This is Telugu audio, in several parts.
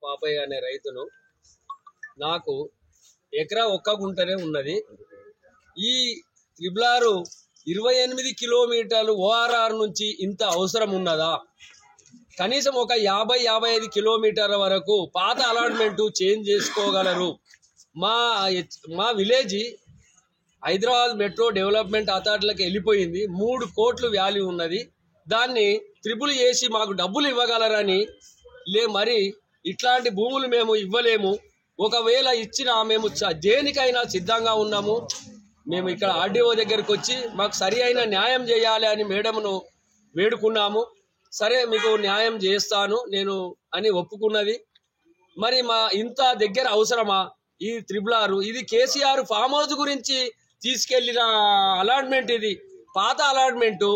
పాపయ్య అనే రైతును. నాకు ఎకరా 1 గుంటనే ఉన్నది. ఈ త్రిబుల్ 28 కిలోమీటర్లు ఓఆర్ఆర్ నుంచి ఇంత అవసరం ఉన్నదా? కనీసం ఒక 50-55 కిలోమీటర్ల వరకు పాత అలాట్మెంట్ చేంజ్ చేసుకోగలరు. మా విలేజ్ హైదరాబాద్ మెట్రో డెవలప్మెంట్ అథారిటీలకు వెళ్ళిపోయింది. 3 కోట్లు వాల్యూ ఉన్నది. దాన్ని ట్రిపుల్ చేసి మాకు డబ్బులు ఇవ్వగలరని మరి ఇట్లాంటి భూములు మేము ఇవ్వలేము. ఒకవేళ ఇచ్చినా మేము దేనికైనా సిద్ధంగా ఉన్నాము. మేము ఇక్కడ ఆర్డీఓ దగ్గరికి వచ్చి మాకు సరి అయిన న్యాయం చేయాలి అని మేడంను వేడుకున్నాము. సరే మీకు న్యాయం చేస్తాను నేను అని ఒప్పుకున్నది. మరి మా ఇంత దగ్గర అవసరమా ఈ త్రిబుల్? ఇది కేసీఆర్ ఫామ్ హౌస్ గురించి తీసుకెళ్లిన అలాట్మెంట్. ఇది పాత అలాట్మెంటు.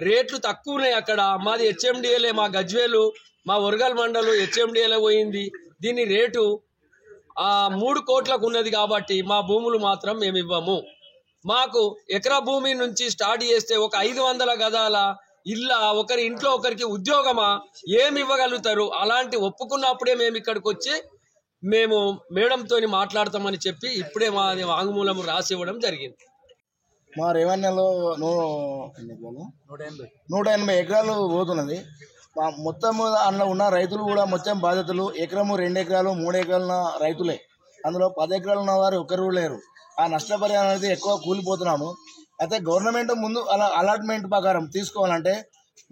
రేట్లు తక్కువ ఉన్నాయి అక్కడ. మాది హెచ్ఎండిఏలే, మా గజ్వేలు మా వరగల్ మండలు హెచ్ఎండిఏలే పోయింది. దీని రేటు 3 కోట్లకు ఉన్నది కాబట్టి మా భూములు మాత్రం మేము ఇవ్వము. మాకు ఎకరా భూమి నుంచి స్టార్ట్ చేస్తే ఒక 500 గదాల ఇళ్ళ, ఒకరి ఇంట్లో ఒకరికి ఉద్యోగమా, ఏమి ఇవ్వగలుగుతారు? అలాంటి ఒప్పుకున్నప్పుడే మేము ఇక్కడికి వచ్చి మేము మేడంతో మాట్లాడతామని చెప్పి ఇప్పుడే మా వాంగ్మూలం రాసి ఇవ్వడం జరిగింది. మా రెవెన్యూలో 180 ఎకరాలు పోతున్నది. మొత్తం అందులో ఉన్న రైతులు కూడా మొత్తం బాధితులు. ఎకరము 2 ఎకరాలు 3 ఎకరాల రైతులే. అందులో 10 ఎకరాలు ఉన్న వారు ఒక్కరు లేరు. ఆ నష్టపరిహారం అనేది ఎక్కువ కూలిపోతున్నాము. అయితే గవర్నమెంట్ ముందు అలాట్మెంట్ ప్రకారం తీసుకోవాలంటే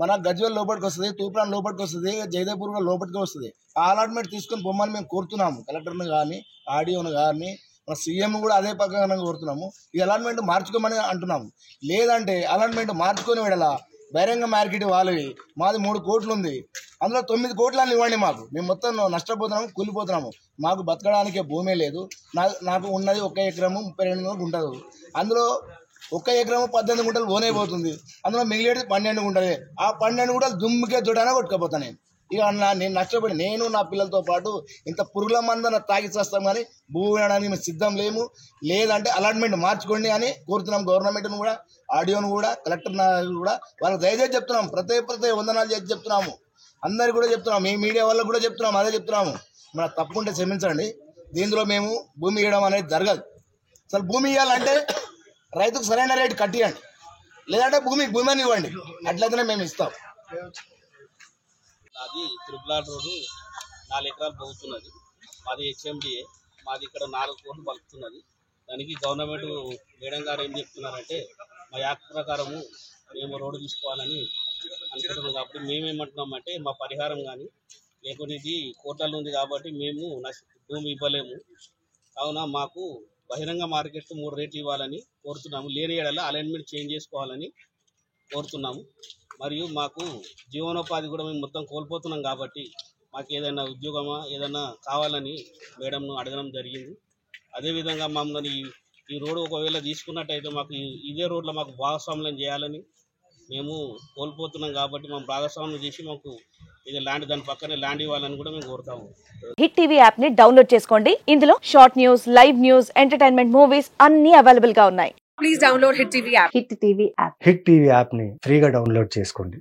మన గజ్వేల్ లోపలికి వస్తుంది, తూప్రాన్ లోపలికి వస్తుంది, జయదేపూర్ లోపలికి వస్తుంది. ఆ అలాట్మెంట్ తీసుకొని పొమ్మని మేము కోరుతున్నాము. కలెక్టర్ని కానీ ఆర్డీఓను కానీ మన సీఎం కూడా అదే ప్రకారంగా కోరుతున్నాము. ఈ అలాట్మెంట్ మార్చుకోమని అంటున్నాము. లేదంటే అలాట్మెంట్ మార్చుకొని విడాల బహిరంగ మార్కెట్ వాళ్ళవి. మాది 3 కోట్లు ఉంది, అందులో 9 కోట్లని ఇవ్వండి మాకు. మేము మొత్తం నష్టపోతున్నాము, కూలిపోతున్నాము. మాకు బతకడానికే భూమే లేదు. నాకు ఉన్నది 1 ఎకరము 32 గుంటలు. అందులో 1 ఎకరము 18 గుంటలు పోనే పోతుంది. అందులో మిగిలేది 12 గుంటలే. ఆ 12 గుంటలు దుమ్ముకే దొడానే కొట్టుకపోతాను నేను. ఇక నేను నష్టపడి నేను నా పిల్లలతో పాటు ఇంత పురుగుల మందన తాగి చేస్తాం. కానీ భూమి వినడానికి మేము సిద్ధం లేము. లేదంటే అలాట్మెంట్ మార్చుకోండి అని కోరుతున్నాం. గవర్నమెంట్ను కూడా, ఆర్డీఓను కూడా, కలెక్టర్ కూడా వాళ్ళకి దయచేసి చెప్తున్నాము. ప్రతి వందనాలు చేసి చెప్తున్నాము. అందరికి కూడా చెప్తున్నాము. మీ మీడియా వాళ్ళకు కూడా చెప్తున్నాము. అదే చెప్తున్నాము. మన తప్పుంటే క్షమించండి. దీంట్లో మేము భూమి ఇవ్వడం అనేది జరగదు. అసలు భూమి ఇవ్వాలంటే రైతుకు సరైన రేటు కట్టియండి, లేదంటే భూమిని ఇవ్వండి. అట్లయితేనే మేము ఇస్తాం. నాది త్రిబుల్ రోడ్డు 4 ఎకరాలు పోతున్నది. మాది హెచ్ఎండిఏ. మాది ఇక్కడ 4 కోట్లు పలుకుతున్నది. దానికి గవర్నమెంట్ మేడం గారు ఏం చెప్తున్నారంటే మా యాక్ట్ ప్రకారము మేము రోడ్డు తీసుకోవాలని అనుకుంటున్నాం. కాబట్టి మేమేమంటున్నామంటే మా పరిహారం కానీ లేకుంటే ఇది కోర్టులో ఉంది కాబట్టి మేము భూమి ఇవ్వలేము. కావున మాకు బహిరంగ మార్కెట్ 3 రేట్లు ఇవ్వాలని కోరుతున్నాము. లేని ఏడల అలైన్మెంట్ చేంజ్ చేసుకోవాలని కోరుతున్నాము. మరియు మాకు జీవనోపాధి కూడా మేము మొత్తం కోల్పోతున్నాం కాబట్టి మాకు ఏదైనా ఉద్యోగమా ఏదైనా కావాలని మేడంను అడగడం జరిగింది. అదేవిధంగా మమ్మల్ని ఈ రోడ్డు ఒకవేళ తీసుకున్నట్టయితే మాకు ఇదే రోడ్లో మాకు భాగస్వామ్యం చేయాలని, మేము కోల్పోతున్నాం కాబట్టి మేము భాగస్వామ్యం చేసి మాకు ఇది ల్యాండ్ దాని పక్కనే ల్యాండ్ ఇవ్వాలని కూడా మేము కోరుతాము. హిట్ టీవీ యాప్ ని డౌన్లోడ్ చేసుకోండి. ఇందులో short news, live news, entertainment movies అన్ని అవైలబుల్ గా ఉన్నాయి. Please download hit TV app. Hit TV app ని ఫ్రీగా డౌన్లోడ్ చేసుకోండి.